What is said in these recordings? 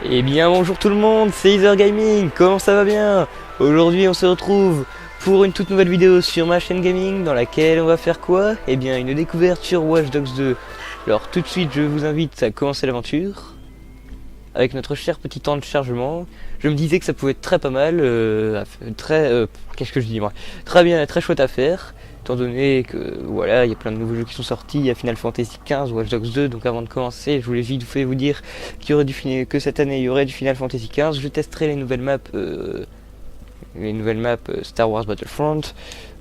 Eh bien bonjour tout le monde, c'est Ether Gaming, comment ça va bien? Aujourd'hui on se retrouve pour une toute nouvelle vidéo sur ma chaîne gaming dans laquelle on va faire quoi? Eh bien une découverte sur Watch Dogs 2. Alors tout de suite je vous invite à commencer l'aventure avec notre cher petit temps de chargement. Je me disais que ça pouvait être très pas mal, qu'est-ce que je dis moi? Très bien, très chouette à faire. Étant donné que voilà, il y a plein de nouveaux jeux qui sont sortis, il y a Final Fantasy XV, Watch Dogs 2, donc avant de commencer, je voulais vite vous dire qu'il y aurait que cette année il y aurait du Final Fantasy XV. Je testerai les nouvelles maps Star Wars Battlefront.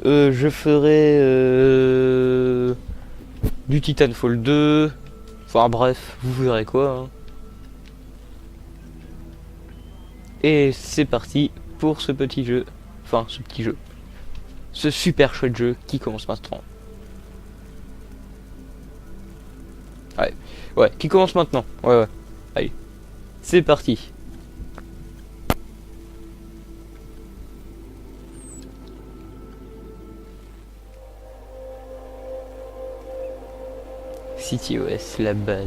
Je ferai du Titanfall 2. Enfin bref, vous verrez quoi. Hein. Et c'est parti pour ce petit jeu, ce super chouette jeu qui commence maintenant. Ouais, qui commence maintenant. Ouais. Allez, c'est parti. CityOS, la base.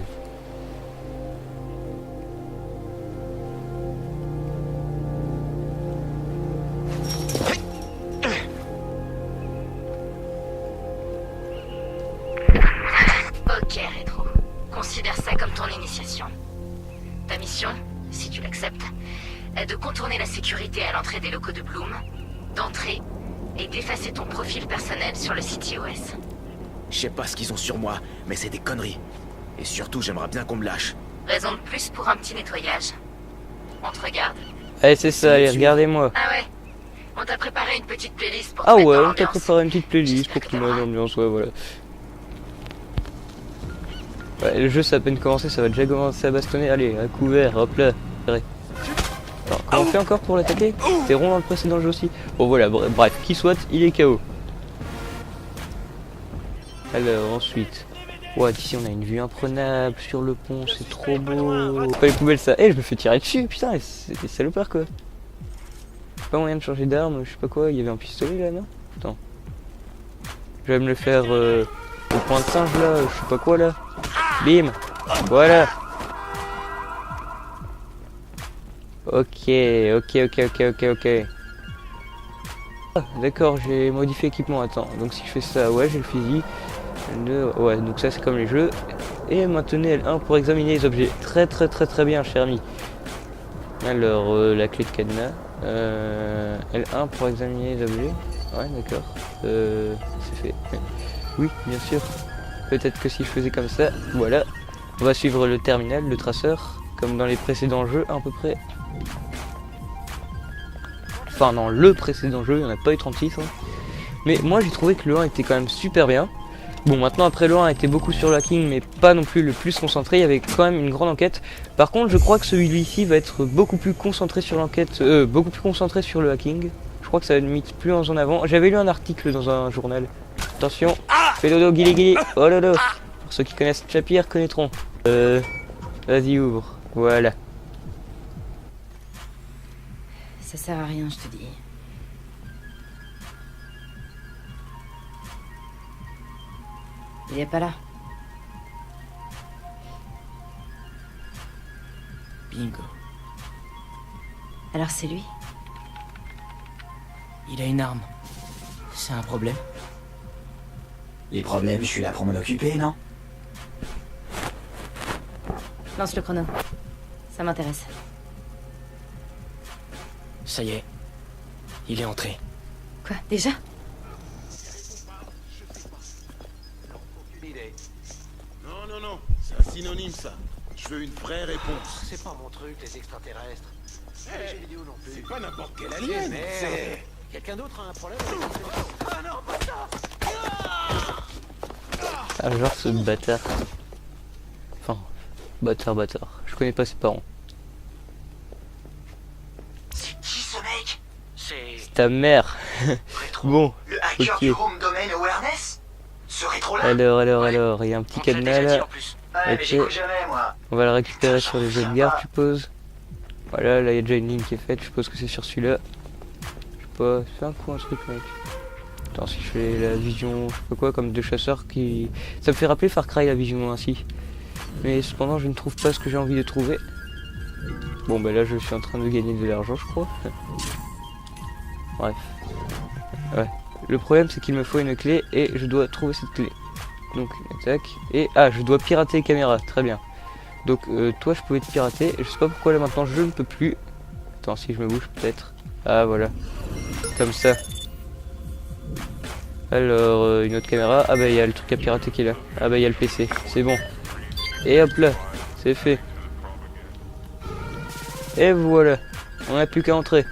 Ok, Rétro. Considère ça comme ton initiation. Ta mission, si tu l'acceptes, est de contourner la sécurité à l'entrée des locaux de Bloom, d'entrer et d'effacer ton profil personnel sur le CityOS. Je sais pas ce qu'ils ont sur moi, mais c'est des conneries. Et surtout, j'aimerais bien qu'on me lâche. Raison de plus pour un petit nettoyage. On te regarde. Allez, c'est ça, allez, regardez-moi. Ah ouais. On t'a préparé une petite playlist pour te Ah mettre ouais, dans on t'a l'ambiance. préparé une petite playlist J'espère pour que tout le monde, t'aimeras. l'ambiance, ouais, voilà. Ouais, le jeu, ça a à peine commencé, ça va déjà commencer à bastonner. Allez, à couvert, hop là. Alors, comment on fait encore pour l'attaquer? C'était rond dans le précédent jeu aussi. Bon voilà, bref, qui soit, il est KO. Alors, ensuite... Ouais, d'ici on a une vue imprenable sur le pont, c'est trop beau. Pas les poubelles ça. Eh, je me fais tirer dessus, putain, c'est des salopards quoi. Pas moyen de changer d'arme, je sais pas quoi, il y avait un pistolet là, non? Attends. Je vais me le faire au point de singe là, je sais pas quoi là. Bim. Voilà. Ok. Ah, d'accord, j'ai modifié équipement, attends. Donc si je fais ça, ouais, j'ai le fusil. Ouais, donc ça c'est comme les jeux. Et maintenez L1 pour examiner les objets. Très bien, cher ami. Alors, la clé de cadenas. L1 pour examiner les objets. Ouais, d'accord. C'est fait. Oui, bien sûr. Peut-être que si je faisais comme ça, voilà. On va suivre le terminal, le traceur, comme dans les précédents jeux à peu près. Enfin, dans le précédent jeu, il n'y en a pas eu 36. Hein. Mais moi j'ai trouvé que le 1 était quand même super bien. Bon, maintenant après le 1 était beaucoup sur le hacking, mais pas non plus le plus concentré, il y avait quand même une grande enquête. Par contre, je crois que celui-ci va être beaucoup plus concentré sur l'enquête, beaucoup plus concentré sur le hacking. Je crois que ça va être mis plus en avant. J'avais lu un article dans un journal. Attention, fais dodo, guili. Oh là là. Pour ceux qui connaissent Chapir connaîtront. Vas-y, ouvre. Voilà. Ça sert à rien, je te dis. Il est pas là. Bingo. Alors c'est lui? Il a une arme. C'est un problème? Les problèmes, je suis là pour m'en occuper, non? Lance le chrono. Ça m'intéresse. Ça y est. Il est entré. Quoi, déjà? Non, c'est un synonyme ça. Je veux une vraie réponse. C'est pas mon truc, les extraterrestres. Pas les jeux vidéo non plus. C'est pas n'importe quel alien, Merde. c'est... Quelqu'un d'autre a un problème avec les Ah non, pas ça. Ah, genre ce bâtard. Enfin, bâtard. Je connais pas ses parents. C'est qui ce mec? C'est Ta mère. Rétro. Bon, Le hacker ok. du Home Domain Awareness? Ce rétro-là? Alors, il y a un petit On te l'a cadenas déjà dit là. en plus. Ouais, ok. mais j'écoute jamais, moi. On va le récupérer sur les jeux de garde, je suppose. Voilà, là il y a déjà une ligne qui est faite, je suppose que c'est sur celui-là. Je sais pas, fais un coup un truc mec. Attends, si je fais la vision, je sais pas quoi, comme deux chasseurs qui... Ça me fait rappeler Far Cry la vision ainsi. Mais cependant je ne trouve pas ce que j'ai envie de trouver. Bon bah là je suis en train de gagner de l'argent je crois. Bref. Ouais. Le problème c'est qu'il me faut une clé et je dois trouver cette clé. Donc attaque. Et ah je dois pirater les caméras, très bien. Donc toi je pouvais te pirater. Je sais pas pourquoi là maintenant je ne peux plus. Attends si je me bouge peut-être. Ah voilà. Comme ça. Alors une autre caméra. Ah bah il y a le truc à pirater qui est là. Ah bah il y a le PC. C'est bon. Et hop là. C'est fait. Et voilà. On n'a plus qu'à entrer.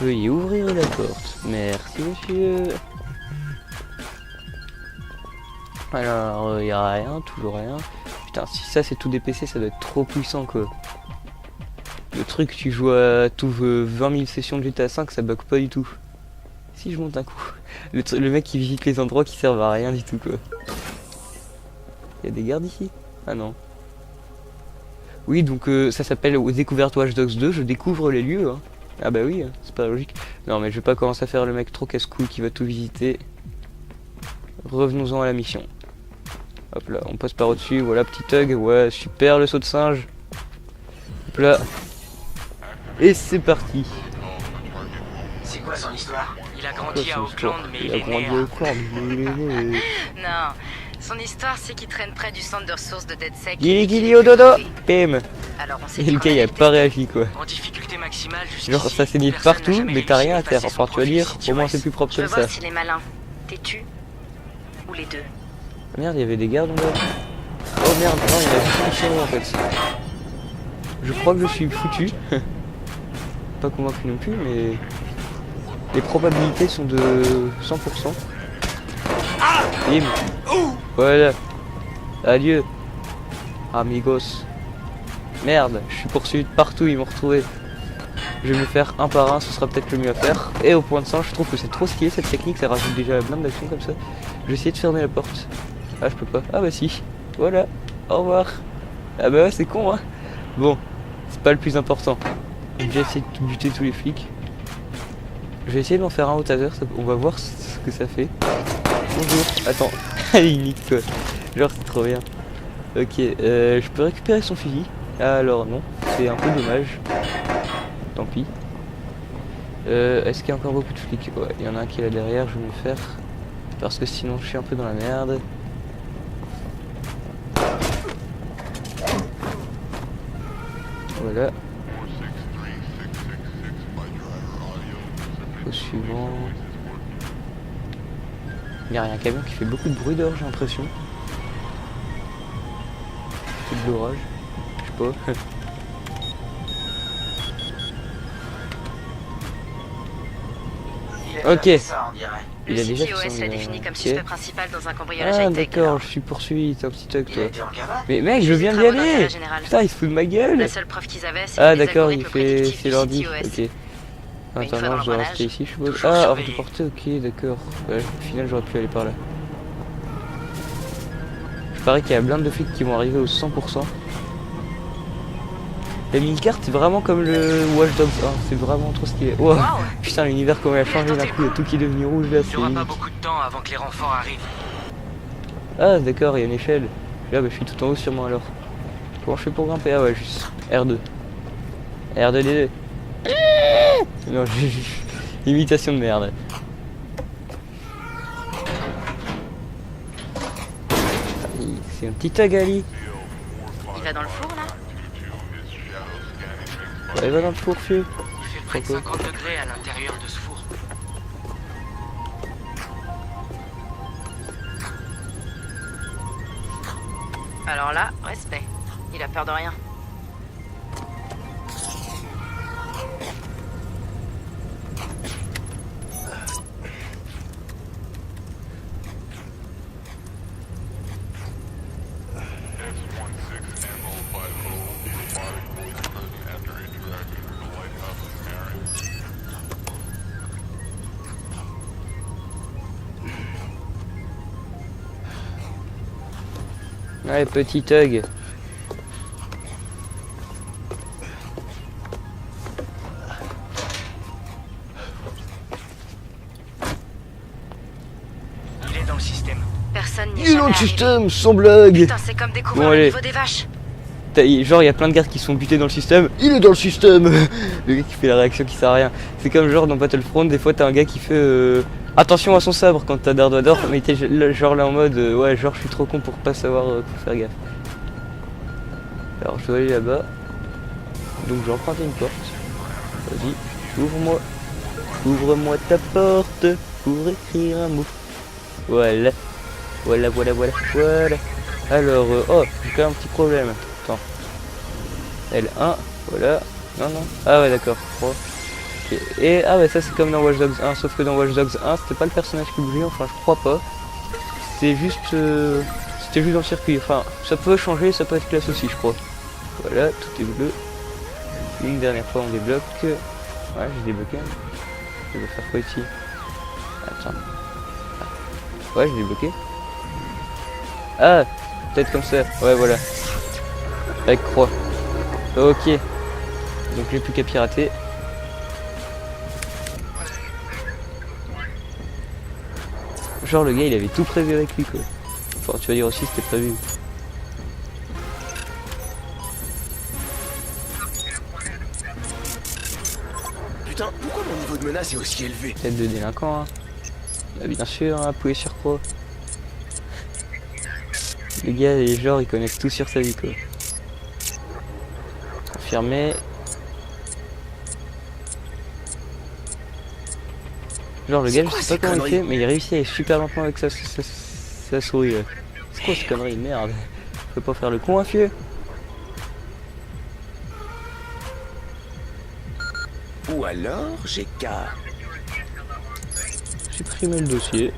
Veuillez ouvrir la porte. Merci monsieur. Alors il y a rien. Toujours rien. Putain si ça c'est tout des PC ça doit être trop puissant quoi. Le truc tu joues à tout 20 000 sessions de GTA 5 ça bug pas du tout. Si je monte un coup. Le mec qui visite les endroits qui servent à rien du tout quoi. Il y a des gardes ici? Ah non. Oui donc ça s'appelle Découverte Watch Dogs 2, je découvre les lieux hein. Ah bah oui, hein, c'est pas logique. Non mais je vais pas commencer à faire le mec trop casse-couille qui va tout visiter. Revenons-en à la mission. Hop là, on passe par au-dessus, voilà petit thug, ouais super le saut de singe. Hop là. Et c'est parti. C'est quoi son histoire? Il a grandi à Auckland, mais il est né Non, son histoire c'est qu'il traîne près du centre de ressources de DedSec. Guili au dodo. Pim. Alors on s'est Et le gars il a pas réagi quoi. en difficulté maximale jusqu'ici. Genre ça saignait partout mais t'as rien à faire. Enfin tu vas dire, au moins c'est plus propre Je veux comme ça. voir s'il est malin. T'es-tu? Ou les deux? Merde, il y avait des gardes en bas. Oh merde, non, il y en a juste en fait. Je crois que je suis foutu. Pas convaincu non plus, mais les probabilités sont de 100%. Bim. Voilà. Adieu. Amigos. Merde, je suis poursuivi de partout, ils m'ont retrouvé. Je vais me faire un par un, ce sera peut-être le mieux à faire. Et au point de sang, je trouve que c'est trop stylé cette technique, ça rajoute déjà plein d'actions comme ça. Je vais essayer de fermer la porte. Ah, je peux pas. Ah bah si. Voilà. Au revoir. Ah bah ouais, c'est con hein. Bon, c'est pas le plus important. J'ai essayé de buter tous les flics. Je vais essayer d'en faire un au taser, on va voir ce que ça fait. Bonjour. Attends. Il nique quoi. Genre c'est trop bien. Ok, je peux récupérer son fusil. Alors non, c'est un peu dommage. Tant pis. Est-ce qu'il y a encore beaucoup de flics? Ouais, il y en a un qui est là derrière, je vais me faire. Parce que sinon je suis un peu dans la merde. Voilà. Au suivant. Il y a un camion qui fait beaucoup de bruit dehors, j'ai l'impression. C'est de l'orage. Je sais pas. Ok. Il a déjà fait CTOS son, est défini comme ok. suspect principal dans un cambriolage Ah high-tech. d'accord, je suis poursuivi, t'es un petit thug toi. Il était en cavale? Mais mec, je viens d'y Travaux aller. d'intérêt général. Putain, il se fout de ma gueule. La seule preuve qu'ils avaient, c'est Ah les d'accord, il algorithmes fait prédictifs c'est du l'ordi. CTOS. Ok. Mais une fois Attends, dans non, je dois l'engrenage, rester ici, je suppose. toujours Ah, hors de surveillé. portée, ok, d'accord. Ouais, au final, j'aurais pu aller par là. Je parie qu'il y a plein de flics qui vont arriver au 100%. La mini-carte, c'est vraiment comme le Watch Dogs 1, c'est vraiment trop stylé. Wow. Waouh. Putain, l'univers comment il a changé d'un coup, il y a tout qui est devenu rouge là, Il c'est n'y aura pas unique. beaucoup de temps avant que les renforts arrivent. Ah d'accord, il y a une échelle. Là bah, je suis tout en haut sûrement alors. Comment je fais pour grimper? Ah ouais, juste R2. R2D2. Non, imitation de merde. C'est un petit tag Ali. Il va dans le four là? Ouais, va dans le four, fieu. Il fait près de 50 degrés à l'intérieur de ce four. Alors là, respect. Il a peur de rien. Ouais, petit thug. Il est dans le système. Personne n'y est Il est dans jamais le arrivé. système, sans blague. Putain, c'est comme découvrir Bon, le allez. niveau des vaches. Genre il y a plein de gardes qui sont butés dans le système. Il est dans le système. Le gars qui fait la réaction qui sert à rien. C'est comme genre dans Battlefront, des fois t'as un gars qui fait attention à son sabre quand t'as Dark Vador, mais t'es genre là en mode ouais genre je suis trop con pour pas savoir faire gaffe. Alors je dois aller là-bas. Donc j'ai emprunté une porte. Vas-y, ouvre-moi. Ouvre-moi ta porte pour écrire un mot. Voilà. Voilà. Alors, oh, j'ai quand même un petit problème. Attends. L1, voilà. Non. Ah ouais, d'accord. Okay. Et, ah ouais, ça c'est comme dans Watch Dogs 1, sauf que dans Watch Dogs 1, c'était pas le personnage qui bougeait, enfin je crois pas. C'était juste dans le circuit. Enfin, ça peut changer, ça peut être classe aussi, je crois. Voilà, tout est bleu. Une dernière fois, on débloque. Ouais, j'ai débloqué. Je vais faire quoi ici? Attends. Ouais, j'ai débloqué. Ah, peut-être comme ça. Ouais, voilà. Avec croix. Ok. Donc j'ai plus qu'à pirater. Genre le gars il avait tout prévu avec lui quoi. Enfin tu vas dire aussi c'était prévu. Putain, pourquoi mon niveau de menace est aussi élevé? Tête de délinquant hein. Bah, bien sûr, hein, appuyer sur croix. Les gars, les genres ils connaissent tout sur sa vie quoi. Confirmé. Genre le gars je sais pas comment il fait mais il réussit à aller super lentement avec sa souris. C'est quoi cette connerie, merde. Je peux pas faire le con à fieu. Ou alors j'ai qu'à supprimer le dossier.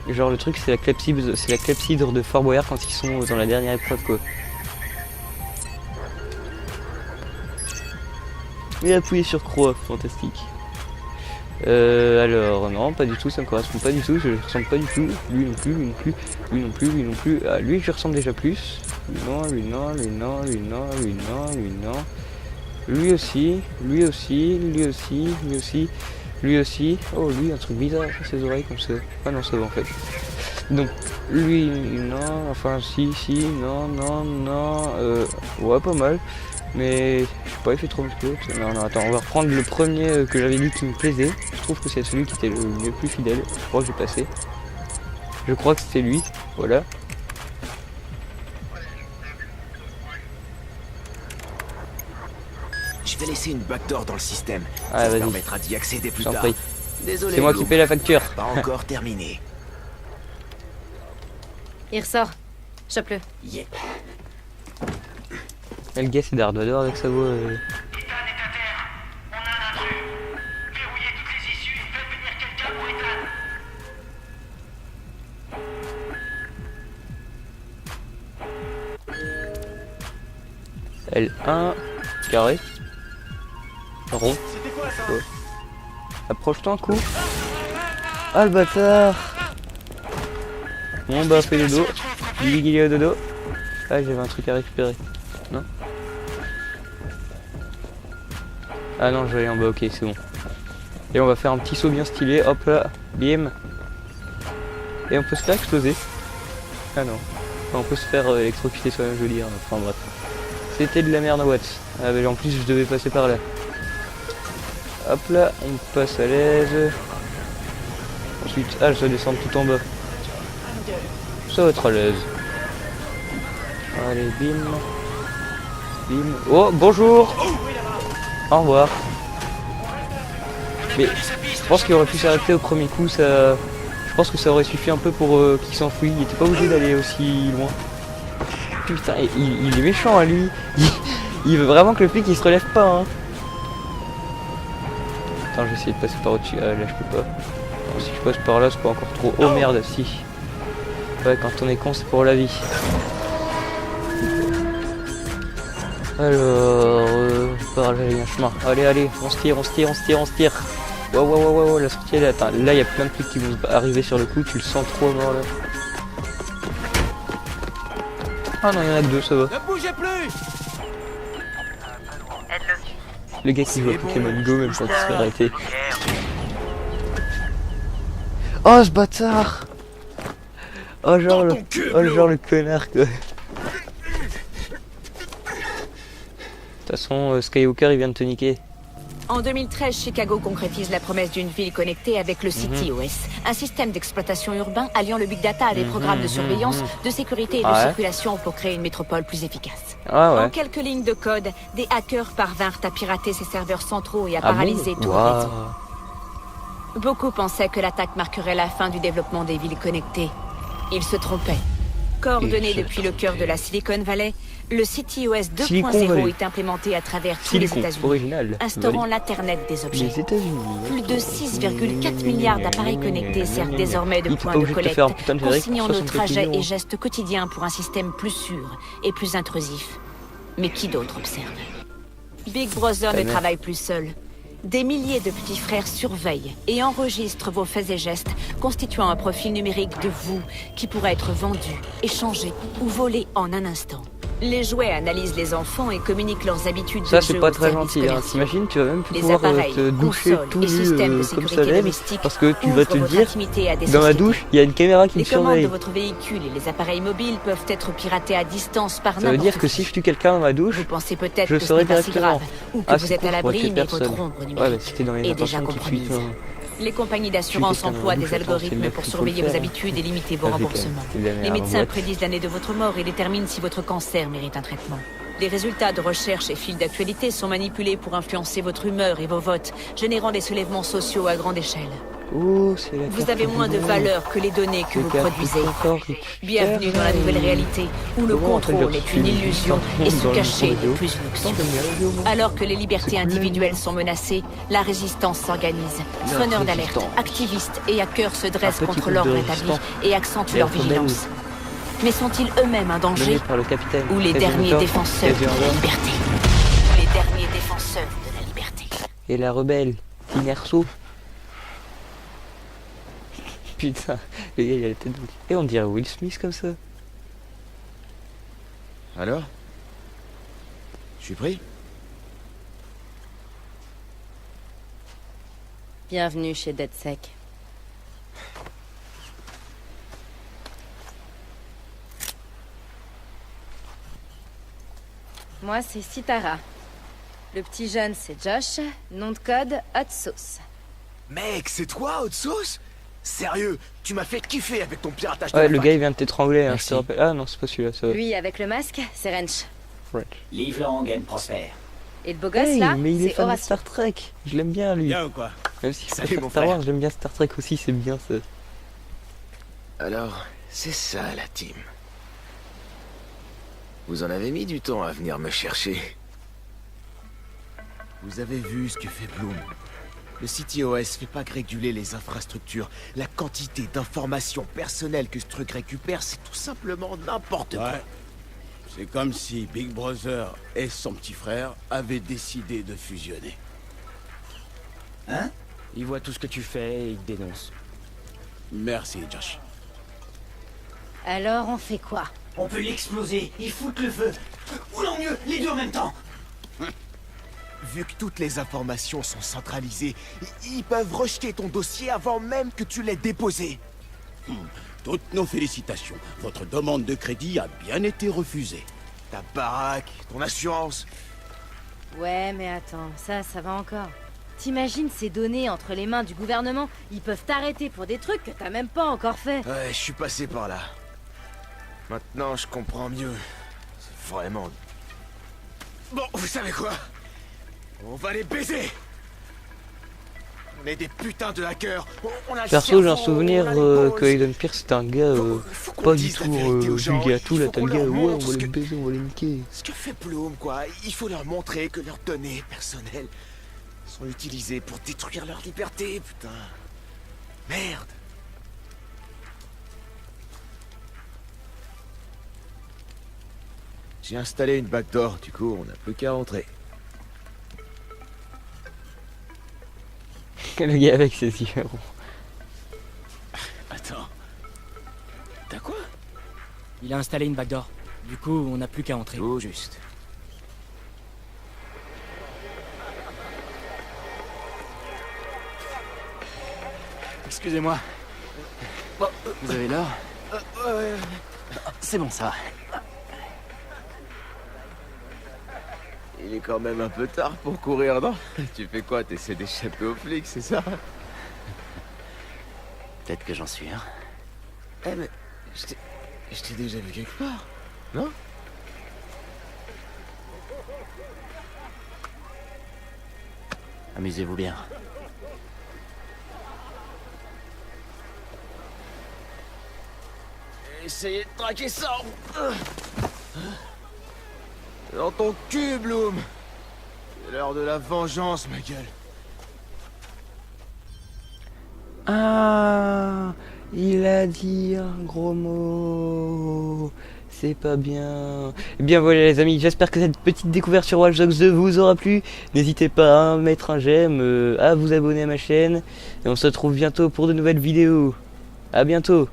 Genre le truc c'est la clepsydre de Fort Boyard quand ils sont dans la dernière épreuve quoi. Et appuyer sur croix, fantastique. Alors non, pas du tout, ça me correspond pas du tout, je ne ressemble pas du tout. Lui non plus, lui non plus, lui non plus, lui non plus. Ah, lui je ressemble déjà plus. Lui non, lui non, lui non, lui non, lui non, lui non. Lui aussi, lui aussi, lui aussi, lui aussi, lui aussi. Oh lui, un truc bizarre sur ses oreilles comme ça. Ah non, ça va en fait. Donc lui non, enfin si, non, ouais pas mal. Mais je sais pas, il fait trop musclé. Non, attends, on va reprendre le premier que j'avais dit qui me plaisait. Je trouve que c'est celui qui était le plus fidèle. Je crois que j'ai passé. Je crois que c'était lui. Voilà. Je vais laisser une backdoor dans le système. Ah, Ça permettra d'y accéder plus tard. Désolé. C'est moi qui paye la facture. Pas encore terminé. Il ressort. Chope-le. Yeah. Le gars c'est Dark Vador avec sa voix. L1 carré rond. Oh. Approche-toi un coup. Ah le bâtard. Bon bah fais dodo. Guili au dodo. Ah j'avais un truc à récupérer. Non. Ah non je vais aller en bas, ok c'est bon. Et on va faire un petit saut bien stylé, hop là, bim. Et on peut se faire exploser. Ah non. Enfin, on peut se faire électrocuter soi-même je veux dire, enfin bref. C'était de la merde what. Ah mais en plus je devais passer par là. Hop là, on passe à l'aise. Ensuite, ah je dois descendre tout en bas. Ça va être à l'aise. Allez, bim. Bim. Oh, bonjour. Au revoir. Mais je pense qu'il aurait pu s'arrêter au premier coup, ça... Je pense que ça aurait suffi un peu pour qu'il s'enfuit. Il était pas obligé d'aller aussi loin. Putain, il est méchant à lui. Il veut vraiment que le flic il se relève pas hein. Attends, je vais essayer de passer par au-dessus. Ah, là je peux pas. Alors, si je passe par là, c'est pas encore trop. Oh merde, si. Ouais, quand on est con, c'est pour la vie. Alors, par là, il y a un chemin. Allez, on se tire. Wow, la sortie elle est... Attends, là il y a plein de trucs qui vont arriver sur le coup, tu le sens trop mort là. Ah non, il y en a que deux, ça va. Ne bougez plus. Le gars qui joue à Pokémon Go, même quand il se fait arrêter. Oh ce bâtard. Oh genre Dans ton cul, oh Blue. genre le connard quoi. De toute façon, Skywalker il vient de te niquer. En 2013, Chicago concrétise la promesse d'une ville connectée avec le CityOS, un système d'exploitation urbain alliant le big data à des programmes de surveillance, de sécurité et de Ouais. circulation pour créer une métropole plus efficace. Ah En ouais. quelques lignes de code, des hackers parvinrent à pirater ses serveurs centraux et à Ah bon? paralyser tout le Waouh. réseau. Beaucoup pensaient que l'attaque marquerait la fin du développement des villes connectées. Ils se trompaient. Coordonné Ils se depuis le cœur de la Silicon Valley, le CityOS Silicon 2.0 Valley. est implémenté à travers tous les Silicon États-Unis, original. instaurant l'Internet des objets. Les États-Unis. Plus de 6,4 milliards d'appareils connectés servent désormais de Il était point pas de obligé de te collecte, faire un putain de générique consignant pour nos 64 trajets millions. et gestes quotidiens pour un système plus sûr et plus intrusif. Mais qui d'autre observe? Big Brother Ta ne mère. travaille plus seul. Des milliers de petits frères surveillent et enregistrent vos faits et gestes, constituant un profil numérique de vous qui pourrait être vendu, échangé ou volé en un instant. Les jouets analysent les enfants et communiquent leurs habitudes Ça de c'est jeu pas aux très services gentil, hein. commerciaux. T'imagines, tu vas même plus Les pouvoir appareils, te doucher consoles tout et systèmes de nu comme sécurité ça lève, domestique parce que tu vas ouvrent te votre dire, intimité à des dans ma sociétés. douche, il y a une caméra qui me Les commandes surveille. de votre véhicule et les appareils mobiles peuvent être piratés à distance par Ça veut n'importe dire que qui. si je tue quelqu'un dans ma douche, Vous pensez peut-être je que ce saurais n'est pas si directement. grave, ou que Ah, vous c'est êtes cool à pour l'abri, tuer mais votre personne. ombre Ouais, numérique bah si t'es dans les est déjà intentions tout de suite. compromise. Les compagnies d'assurance quelqu'un dans la emploient douche, des attends, c'est algorithmes le pour mec qu'il faut surveiller le vos faire. habitudes et limiter vos Ah, putain, remboursements. c'est de la merde, Les en médecins boîte. prédisent l'année de votre mort et déterminent si votre cancer mérite un traitement. Les résultats de recherche et fils d'actualité sont manipulés pour influencer votre humeur et vos votes, générant des soulèvements sociaux à grande échelle. Oh, c'est la Vous carte avez moins de du valeur que les données que monde. vous Les cartes produisez. du corps qui Bienvenue dans la nouvelle réalité, où le Comment on fait contrôle de est une reçu illusion dans et le se monde cacher vidéo. n'est plus une option. Attends, j'aime bien la vidéo, moi. Alors que les libertés C'est cool, individuelles sont menacées, la résistance s'organise. La Preneurs d'alerte, résistance. activistes et hackers se dressent petit contre groupe l'ordre de établi résistants. et accentuent Et leur être vigilance. Mais sont-ils eux-mêmes un danger Mené par le capitaine. ou les derniers Quasimodo, défenseurs de la Quasimodo. liberté? Les derniers défenseurs de la liberté. Et la rebelle, Inerso. Putain, le gars il a la tête. Et on dirait Will Smith comme ça. Alors? Je suis pris? Bienvenue chez DeadSec. Moi, c'est Sitara. Le petit jeune, c'est Josh. Nom de code, Hot Sauce. Mec, c'est toi, Hot Sauce? Sérieux, tu m'as fait kiffer avec ton piratage de Ouais, la le fac. gars il vient de t'étrangler, hein, je Merci. te rappelle. Ah non, c'est pas celui-là, ça va. Lui, avec le masque, c'est Wrench. Right. Live long and prosper. Et le beau gosse, Hey, là, mais il est c'est fan de Horatio. Star Trek. Je l'aime bien lui. Bien ou quoi? Même si Salut, c'est mon Star frère. Wars, j'aime bien Star Trek aussi, c'est bien ça. Alors, c'est ça la team. Vous en avez mis du temps à venir me chercher. Vous avez vu ce que fait Bloom. Le CityOS fait pas que réguler les infrastructures. La quantité d'informations personnelles que ce truc récupère, c'est tout simplement n'importe quoi. Ouais. C'est comme si Big Brother et son petit frère avaient décidé de fusionner. Hein? Il voit tout ce que tu fais et il te dénonce. Merci, Josh. Alors, on fait quoi? On peut l'exploser, y foutre le feu. Ou non mieux, les deux en même temps. Vu que toutes les informations sont centralisées, ils peuvent rejeter ton dossier avant même que tu l'aies déposé. Toutes nos félicitations. Votre demande de crédit a bien été refusée. Ta baraque, ton assurance. Ouais, mais attends, ça va encore. T'imagines ces données entre les mains du gouvernement? Ils peuvent t'arrêter pour des trucs que t'as même pas encore fait. Ouais, je suis passé par là. Maintenant, je comprends mieux. C'est vraiment... Bon, vous savez quoi? On va les baiser. On est des putains de hackers. On a le Perso, j'ai un cerveau, souvenir on a les que balls. Aiden Pierce c'était un gars Faut qu'on pas du dise la tout vérité aux gens. vulgaire tout Il là, faut t'as le qu'on gars, leur ouais, on montre va ce les que- baiser, on va les niquer. Ce que fait Bloom, quoi. Il faut leur montrer que leurs données personnelles sont utilisées pour détruire leur liberté, putain. Merde. J'ai installé une backdoor, du coup, on n'a plus qu'à rentrer. Le gars avec ses yeux ronds. Attends. T'as quoi? Il a installé une backdoor. Du coup, on n'a plus qu'à entrer. Tout juste. Excusez-moi. Vous avez l'heure? C'est bon, ça va. Il est quand même un peu tard pour courir, non? Tu fais quoi? T'essaies d'échapper aux flics, c'est ça? Peut-être que j'en suis, hein. Eh mais... Je t'ai déjà vu quelque part, non? Amusez-vous bien. Essayez de traquer ça! Dans ton cul, Bloom! C'est l'heure de la vengeance, ma gueule. Ah, il a dit un gros mot. C'est pas bien. Eh bien voilà les amis, j'espère que cette petite découverte sur Watch Dogs 2 vous aura plu. N'hésitez pas à mettre un j'aime, à vous abonner à ma chaîne. Et on se retrouve bientôt pour de nouvelles vidéos. À bientôt.